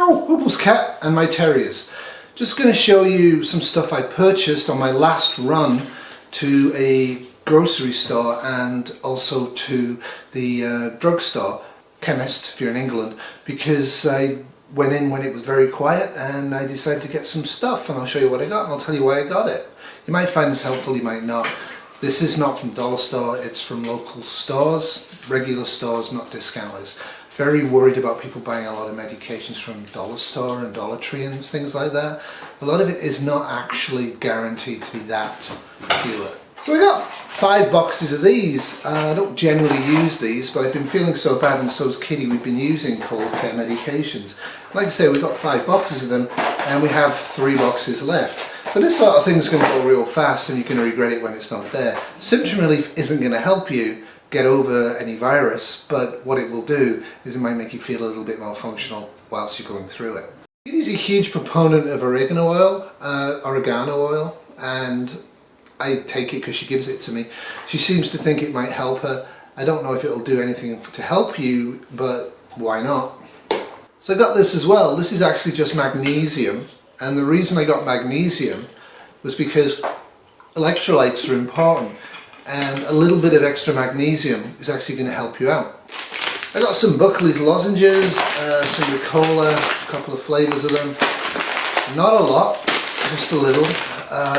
Meow! Huples cat and my terriers. Just going to show you some stuff I purchased on my last run to a grocery store and also to the drugstore, chemist if you're in England, because I went in when it was very quiet and I decided to get some stuff, and I'll show you what I got and I'll tell you why I got it. You might find this helpful, you might not. This is not from dollar store, it's from local stores, regular stores, not discounters. Very worried about people buying a lot of medications from dollar store and Dollar Tree and things like that. A lot of it is not actually guaranteed to be that pure. So I got 5 boxes of these. I don't generally use these, but I've been feeling so bad, and so's Kitty. We've been using cold care medications. Like I say, we've got 5 boxes of them and we have 3 boxes left. So this sort of thing is going to go real fast and you're going to regret it when it's not there. Symptom relief isn't going to help you get over any virus, but what it will do is it might make you feel a little bit more functional whilst you're going through it. Kitty's a huge proponent of oregano oil, and I take it because she gives it to me. She seems to think it might help her. I don't know if it'll do anything to help you, but why not? So I got this as well. This is actually just magnesium, and the reason I got magnesium was because electrolytes are important, and a little bit of extra magnesium is actually going to help you out. I got some Buckley's lozenges, some Ricola, a couple of flavours of them. Not a lot, just a little.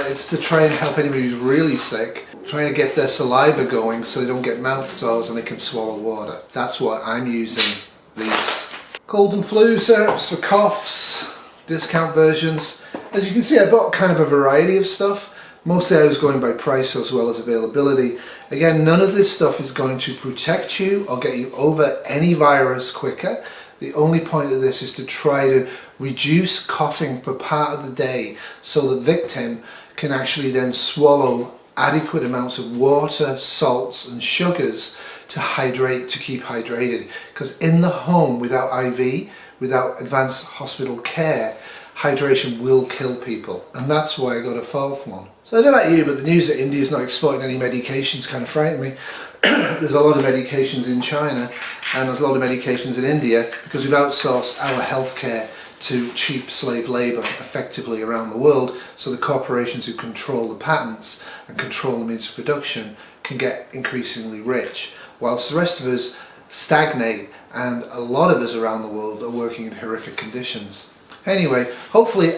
It's to try and help anybody who's really sick, trying to get their saliva going so they don't get mouth sores and they can swallow water. That's what I'm using these. Cold and flu syrups for coughs, discount versions. As you can see, I bought kind of a variety of stuff. Mostly I was going by price as well as availability. Again, none of this stuff is going to protect you or get you over any virus quicker. The only point of this is to try to reduce coughing for part of the day so the victim can actually then swallow adequate amounts of water, salts and sugars to keep hydrated. Because in the home, without IV, without advanced hospital care, hydration will kill people, and that's why I got a 4th one. So I don't know about you, but the news that India's not exporting any medications kind of frightened me. There's a lot of medications in China and there's a lot of medications in India because we've outsourced our healthcare to cheap slave labour effectively around the world, so the corporations who control the patents and control the means of production can get increasingly rich, whilst the rest of us stagnate, and a lot of us around the world are working in horrific conditions. Anyway, hopefully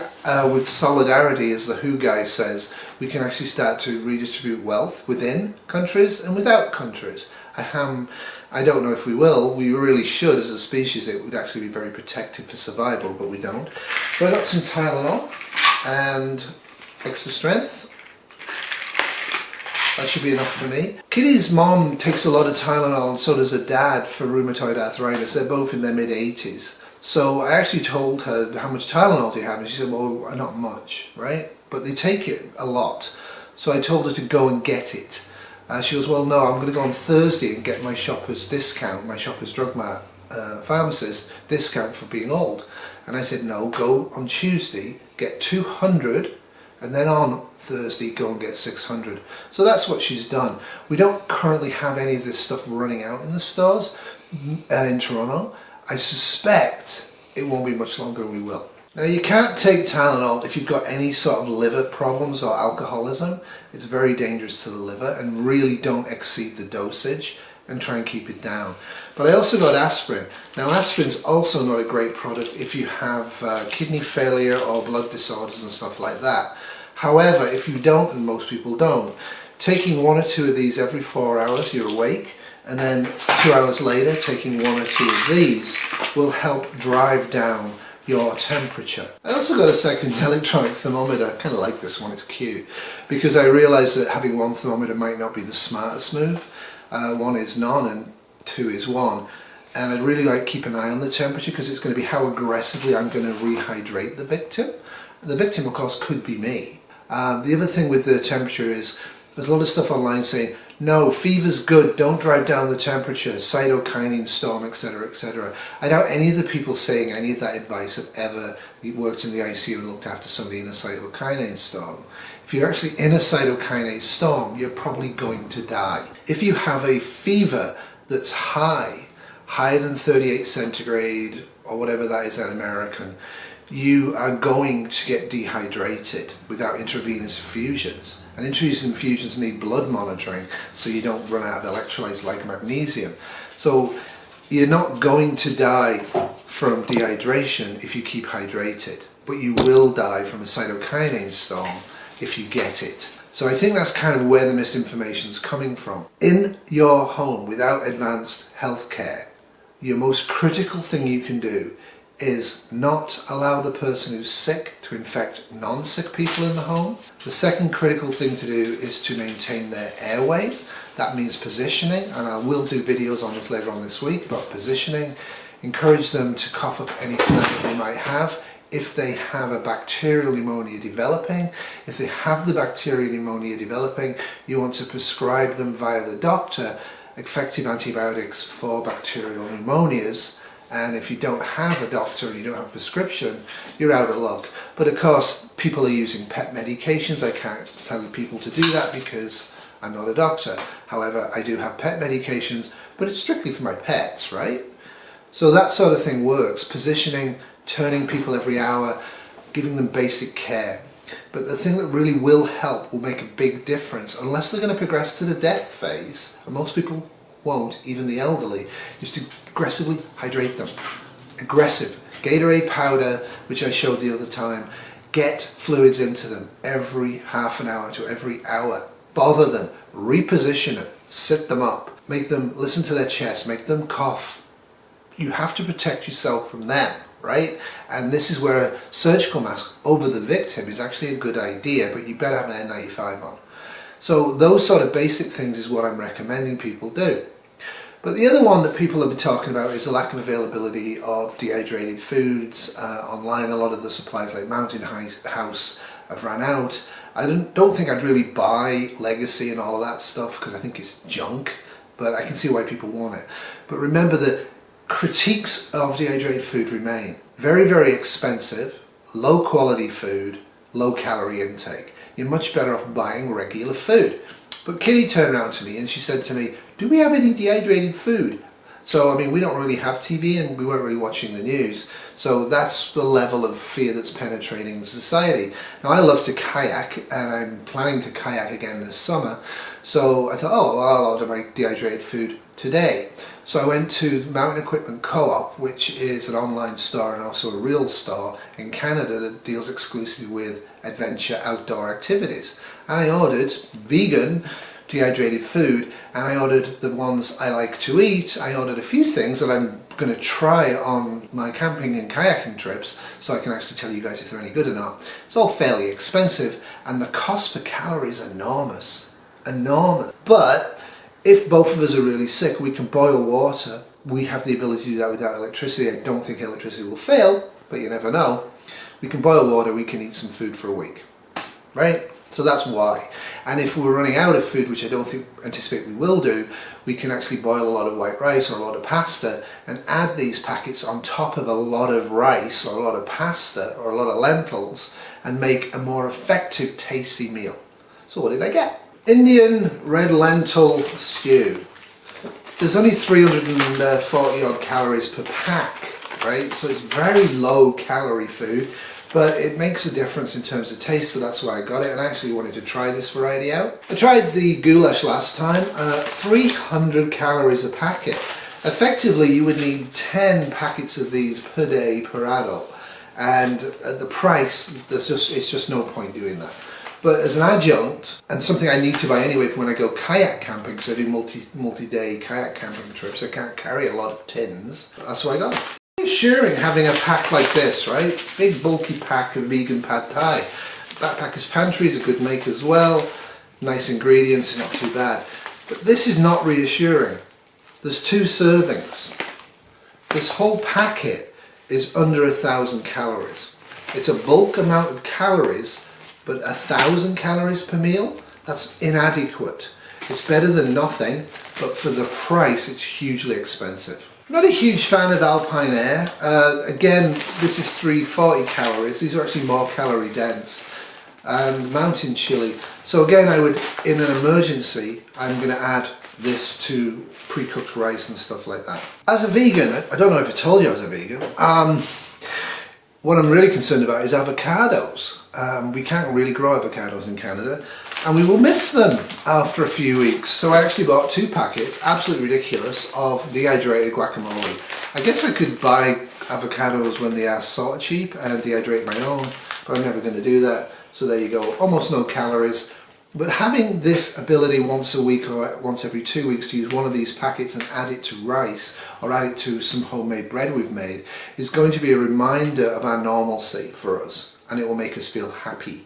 with solidarity, as the WHO guy says, we can actually start to redistribute wealth within countries and without countries. I don't know if we will. We really should as a species. It would actually be very protective for survival, but we don't. So I got some Tylenol and extra strength. That should be enough for me. Kitty's mom takes a lot of Tylenol, and so does her dad, for rheumatoid arthritis. They're both in their mid-80s. So I actually told her, how much Tylenol do you have? And she said, well, not much, right? But they take it a lot. So I told her to go and get it. She goes, well, no, I'm going to go on Thursday and get my Shoppers discount, my Shoppers Drug Mart pharmacist discount for being old. And I said, no, go on Tuesday, get 200, and then on Thursday go and get 600. So that's what she's done. We don't currently have any of this stuff running out in the stores in Toronto. I suspect it won't be much longer we will. Now, you can't take Tylenol if you've got any sort of liver problems or alcoholism. It's very dangerous to the liver, and really don't exceed the dosage and try and keep it down. But I also got aspirin. Now, aspirin's also not a great product if you have kidney failure or blood disorders and stuff like that. However, if you don't, and most people don't, taking 1 or 2 of these every 4 hours, you're awake, and then 2 hours later taking 1 or 2 of these will help drive down your temperature. I also got a second electronic thermometer. I kind of like this one, it's cute, because I realised that having 1 thermometer might not be the smartest move. 1 is none and 2 is 1, and I'd really like to keep an eye on the temperature because it's going to be how aggressively I'm going to rehydrate the victim. And the victim, of course, could be me. The other thing with the temperature is there's a lot of stuff online saying, no, fever's good, don't drive down the temperature, cytokinin storm, etc, etc. I doubt any of the people saying any of that advice have ever worked in the ICU and looked after somebody in a cytokinin storm. If you're actually in a cytokinin storm, you're probably going to die. If you have a fever that's higher than 38 centigrade or whatever that is in American, you are going to get dehydrated without intravenous infusions. And intravenous infusions need blood monitoring so you don't run out of electrolytes like magnesium. So you're not going to die from dehydration if you keep hydrated, but you will die from a cytokinin storm if you get it. So I think that's kind of where the misinformation is coming from. In your home without advanced healthcare, your most critical thing you can do is not allow the person who's sick to infect non-sick people in the home. The second critical thing to do is to maintain their airway. That means positioning, and I will do videos on this later on this week about positioning. Encourage them to cough up any phlegm they might have. If they have a bacterial pneumonia developing, if they have the bacterial pneumonia developing, you want to prescribe them via the doctor effective antibiotics for bacterial pneumonias. And if you don't have a doctor and you don't have a prescription, you're out of luck. But of course, people are using pet medications. I can't tell people to do that because I'm not a doctor. However, I do have pet medications, but it's strictly for my pets, right? So that sort of thing works. Positioning, turning people every hour, giving them basic care. But the thing that really will help, will make a big difference, unless they're going to progress to the death phase, and most people won't, even the elderly, is to aggressively hydrate them. Aggressive. Gatorade powder, which I showed the other time, get fluids into them every half an hour to every hour. Bother them, reposition them, sit them up, make them listen to their chest, make them cough. You have to protect yourself from them, right? And this is where a surgical mask over the victim is actually a good idea, but you better have an N95 on. So those sort of basic things is what I'm recommending people do. But the other one that people have been talking about is the lack of availability of dehydrated foods. Online, a lot of the supplies like Mountain House have run out. I don't think I'd really buy Legacy and all of that stuff because I think it's junk, but I can see why people want it. But remember that critiques of dehydrated food remain. Very, very expensive, low quality food, low calorie intake. You're much better off buying regular food. But Kitty turned around to me and she said to me, do we have any dehydrated food? So, I mean, we don't really have TV and we weren't really watching the news. So that's the level of fear that's penetrating society. Now, I love to kayak and I'm planning to kayak again this summer. So I thought, oh, well, I'll order my dehydrated food today. So I went to Mountain Equipment Co-op, which is an online store and also a real store in Canada that deals exclusively with adventure outdoor activities. And I ordered vegan dehydrated food, and I ordered the ones I like to eat. I ordered a few things that I'm going to try on my camping and kayaking trips so I can actually tell you guys if they're any good or not. It's all fairly expensive and the cost per calorie is enormous. Enormous. But if both of us are really sick, we can boil water. We have the ability to do that without electricity. I don't think electricity will fail, but you never know. We can boil water, we can eat some food for a week, right? So that's why. And if we're running out of food, which I don't anticipate we will do, we can actually boil a lot of white rice or a lot of pasta and add these packets on top of a lot of rice or a lot of pasta or a lot of lentils and make a more effective, tasty meal. So what did I get? Indian red lentil stew. There's only 340 odd calories per pack, right? So it's very low calorie food, but it makes a difference in terms of taste, so that's why I got it, and I actually wanted to try this variety out. I tried the goulash last time, 300 calories a packet. Effectively, you would need 10 packets of these per day per adult, and at the price, it's just no point doing that. But as an adjunct, and something I need to buy anyway for when I go kayak camping, because I do multi-day kayak camping trips, I can't carry a lot of tins, that's why I got it. Reassuring having a pack like this, right? Big bulky pack of vegan pad thai. Backpackers Pantry is a good make as well. Nice ingredients, not too bad. But this is not reassuring. There's 2 servings. This whole packet is under 1,000 calories. It's a bulk amount of calories, but 1,000 calories per meal? That's inadequate. It's better than nothing, but for the price, it's hugely expensive. I'm not a huge fan of Alpine Air. Again, this is 340 calories. These are actually more calorie dense. And Mountain Chili. So again, I would, in an emergency, I'm going to add this to pre-cooked rice and stuff like that. As a vegan, I don't know if I told you I was a vegan, what I'm really concerned about is avocados. We can't really grow avocados in Canada, and we will miss them after a few weeks. So I actually bought 2 packets, absolutely ridiculous, of dehydrated guacamole. I guess I could buy avocados when they are sort of cheap and dehydrate my own, but I'm never going to do that. So there you go, almost no calories. But having this ability once a week or once every 2 weeks to use one of these packets and add it to rice or add it to some homemade bread we've made is going to be a reminder of our normalcy for us, and it will make us feel happy.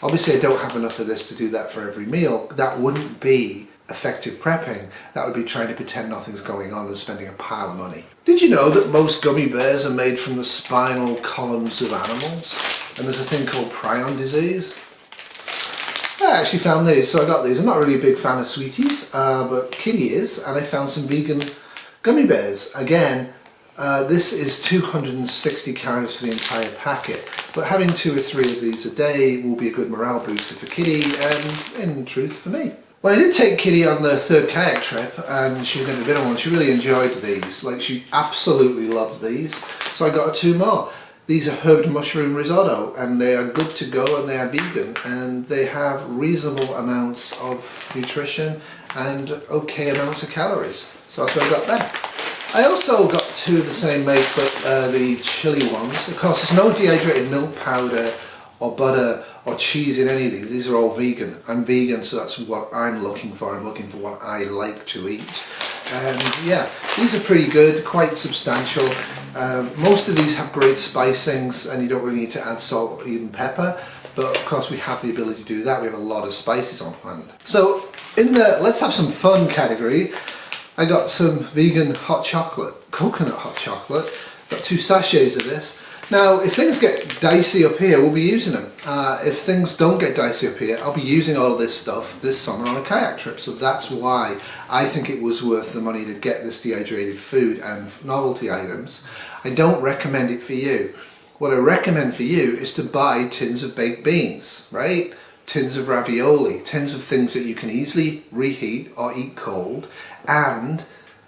Obviously I don't have enough of this to do that for every meal. That wouldn't be effective prepping. That would be trying to pretend nothing's going on and spending a pile of money. Did you know that most gummy bears are made from the spinal columns of animals? And there's a thing called prion disease. I actually found these, so I got these. I'm not really a big fan of sweeties, but Kitty is, and I found some vegan gummy bears. Again, this is 260 calories for the entire packet, but having 2 or 3 of these a day will be a good morale booster for Kitty, and in truth for me. Well, I did take Kitty on the 3rd kayak trip, and she'd never been on one. She really enjoyed these, like she absolutely loved these, so I got her 2 more. These are herbed mushroom risotto, and they are good to go, and they are vegan, and they have reasonable amounts of nutrition and okay amounts of calories. So that's what I got there. I also got 2 of the same make, but the chili ones. Of course, there's no dehydrated milk powder or butter or cheese in any of these. These are all vegan. I'm vegan, so that's what I'm looking for. I'm looking for what I like to eat. And yeah, these are pretty good, quite substantial. Most of these have great spicings, and you don't really need to add salt or even pepper, but of course we have the ability to do that. We have a lot of spices on hand. So in the let's have some fun category, I got some vegan hot chocolate, coconut hot chocolate. Got 2 sachets of this. Now, if things get dicey up here, we'll be using them. If things don't get dicey up here, I'll be using all of this stuff this summer on a kayak trip. So that's why I think it was worth the money to get this dehydrated food and novelty items. I don't recommend it for you. What I recommend for you is to buy tins of baked beans, right? Tins of ravioli, tins of things that you can easily reheat or eat cold and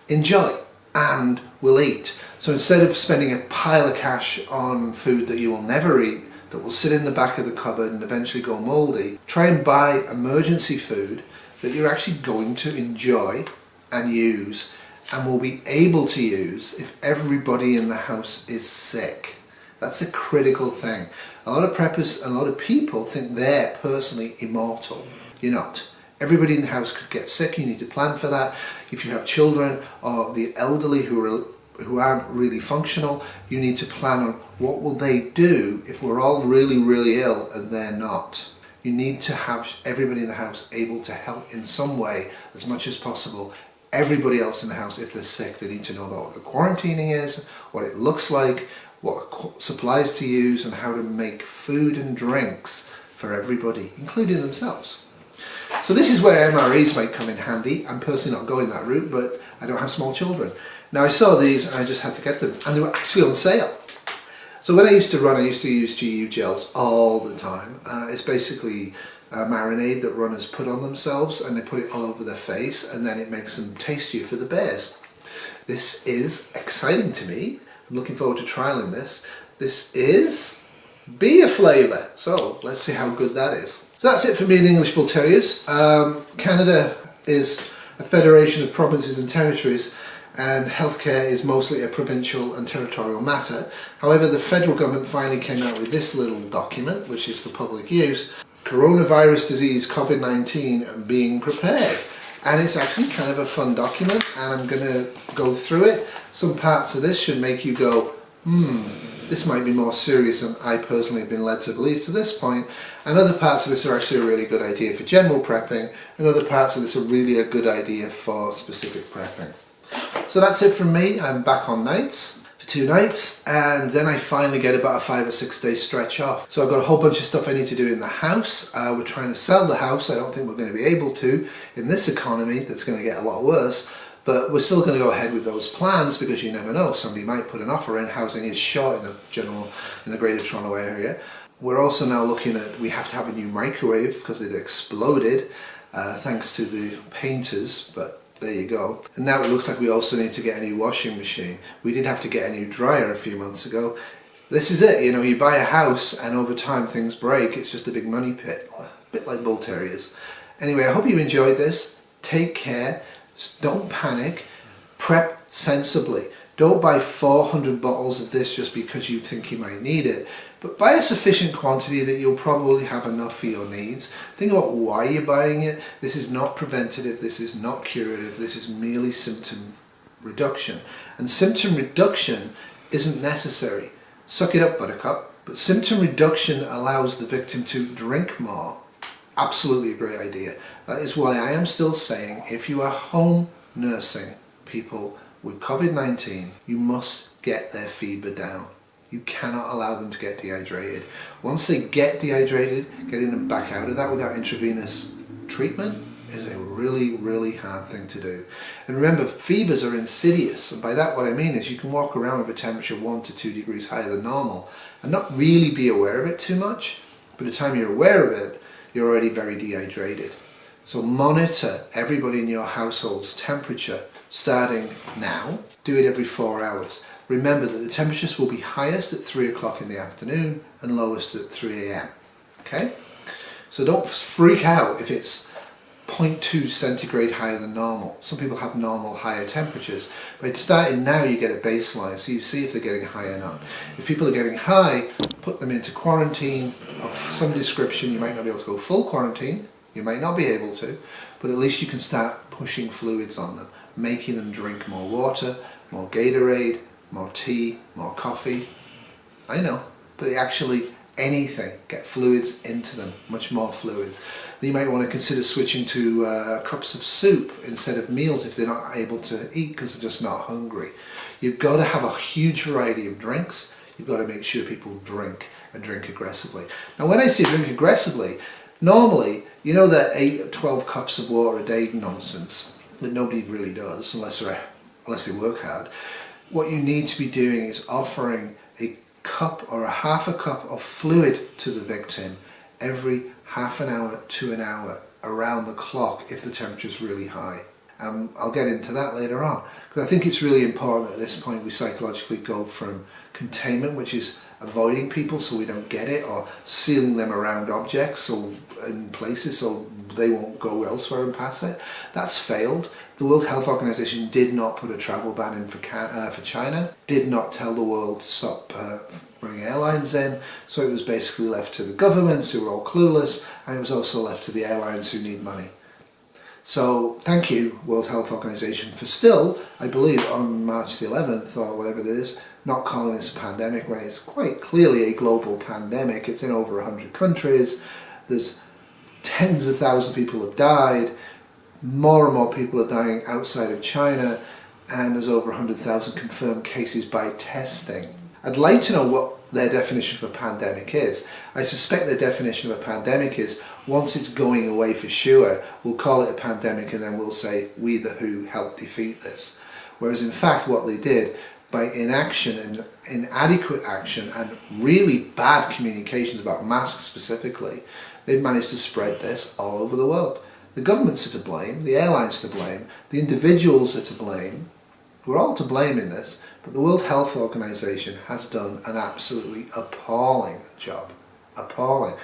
enjoy and will eat. So instead of spending a pile of cash on food that you will never eat, that will sit in the back of the cupboard and eventually go mouldy, try and buy emergency food that you're actually going to enjoy and use and will be able to use if everybody in the house is sick. That's a critical thing. A lot of preppers, a lot of people think they're personally immortal. You're not. Everybody in the house could get sick. You need to plan for that. If you have children or the elderly who aren't really functional, you need to plan on what will they do if we're all really, really ill and they're not. You need to have everybody in the house able to help in some way as much as possible. Everybody else in the house, if they're sick, they need to know about what the quarantining is, what it looks like, what supplies to use, and how to make food and drinks for everybody, including themselves. So this is where MREs might come in handy. I'm personally not going that route, but I don't have small children. Now I saw these and I just had to get them, and they were actually on sale. So when I used to run, I used to use GU gels all the time. It's basically a marinade that runners put on themselves, and they put it all over their face, and then it makes them tastier for the bears. This is exciting to me. I'm looking forward to trialing this. This is beer flavour, so let's see how good that is. So that's it for me and the English Bull Terriers. Canada is a federation of provinces and territories, and healthcare is mostly a provincial and territorial matter. However, the federal government finally came out with this little document, which is for public use, Coronavirus Disease COVID-19 Being Prepared. And it's actually kind of a fun document, and I'm going to go through it. Some parts of this should make you go, this might be more serious than I personally have been led to believe to this point. And other parts of this are actually a really good idea for general prepping, and other parts of this are really a good idea for specific prepping. So that's it from me. I'm back on nights for 2 nights, and then I finally get about a 5 or 6 day stretch off. So I've got a whole bunch of stuff I need to do in the house. We're trying to sell the house. I don't think we're going to be able to in this economy that's going to get a lot worse. But we're still going to go ahead with those plans, because you never know. Somebody might put an offer in. Housing is short in the Greater Toronto area. We're also now looking at, we have to have a new microwave because it exploded thanks to the painters. But there you go. And now it looks like we also need to get a new washing machine. We did have to get a new dryer a few months ago. This is it, you know, you buy a house and over time things break. It's just a big money pit, a bit like bull terriers. Anyway, I hope you enjoyed this. Take care, don't panic, prep sensibly. Don't buy 400 bottles of this just because you think you might need it, but buy a sufficient quantity that you'll probably have enough for your needs. Think about why you're buying it. This is not preventative, this is not curative, this is merely symptom reduction. And symptom reduction isn't necessary. Suck it up, buttercup. But symptom reduction allows the victim to drink more. Absolutely a great idea. That is why I am still saying, if you are home nursing people with COVID-19, you must get their fever down. You cannot allow them to get dehydrated. Once they get dehydrated, getting them back out of that without intravenous treatment is a really, really hard thing to do. And remember, fevers are insidious, and by that what I mean is you can walk around with a temperature 1 to 2 degrees higher than normal and not really be aware of it too much. By the time you're aware of it, you're already very dehydrated. So monitor everybody in your household's temperature starting now. Do it every 4 hours. Remember that the temperatures will be highest at 3 o'clock in the afternoon and lowest at 3 a.m. Okay? So don't freak out if it's 0.2 centigrade higher than normal. Some people have normal higher temperatures. But starting now you get a baseline, so you see if they're getting high or not. If people are getting high, put them into quarantine of some description. You might not be able to go full quarantine. You might not be able to, but at least you can start pushing fluids on them, making them drink more water, more Gatorade, more tea, more coffee. I know, but they actually, anything, get fluids into them, much more fluids. Then you might want to consider switching to cups of soup instead of meals if they're not able to eat because they're just not hungry. You've got to have a huge variety of drinks. You've got to make sure people drink and drink aggressively. Now when I say drink aggressively, normally, you know that 8 or 12 cups of water a day nonsense that nobody really does unless they work hard. What you need to be doing is offering a cup or a half a cup of fluid to the victim every half an hour to an hour around the clock if the temperature is really high. I'll get into that later on, because I think it's really important at this point we psychologically go from containment, which is avoiding people so we don't get it, or sealing them around objects or in places so they won't go elsewhere and pass it. That's failed. The World Health Organization did not put a travel ban in for China, did not tell the world to stop running airlines in, so it was basically left to the governments who were all clueless, and it was also left to the airlines who need money. So thank you, World Health Organization, for still, I believe on March the 11th or whatever it is, not calling this a pandemic when it's quite clearly a global pandemic. It's in over 100 countries. There's tens of thousands of people have died. More and more people are dying outside of China, and there's over 100,000 confirmed cases by testing. I'd like to know what their definition of a pandemic is. I suspect their definition of a pandemic is once it's going away for sure, we'll call it a pandemic and then we'll say we the WHO helped defeat this. Whereas in fact what they did, by inaction and inadequate action and really bad communications about masks specifically, they've managed to spread this all over the world. The governments are to blame, the airlines are to blame, the individuals are to blame. We're all to blame in this, but the World Health Organization has done an absolutely appalling job. Appalling.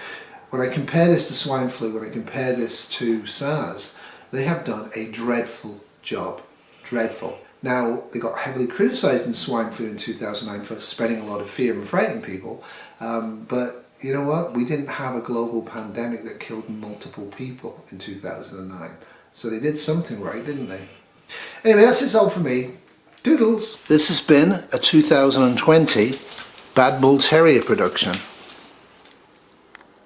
When I compare this to swine flu, when I compare this to SARS, they have done a dreadful job. Dreadful. Now, they got heavily criticised in swine flu in 2009 for spreading a lot of fear and frightening people, but you know what? We didn't have a global pandemic that killed multiple people in 2009. So they did something right, didn't they? Anyway, that's it all for me. Doodles. This has been a 2020 Bad Bull Terrier production.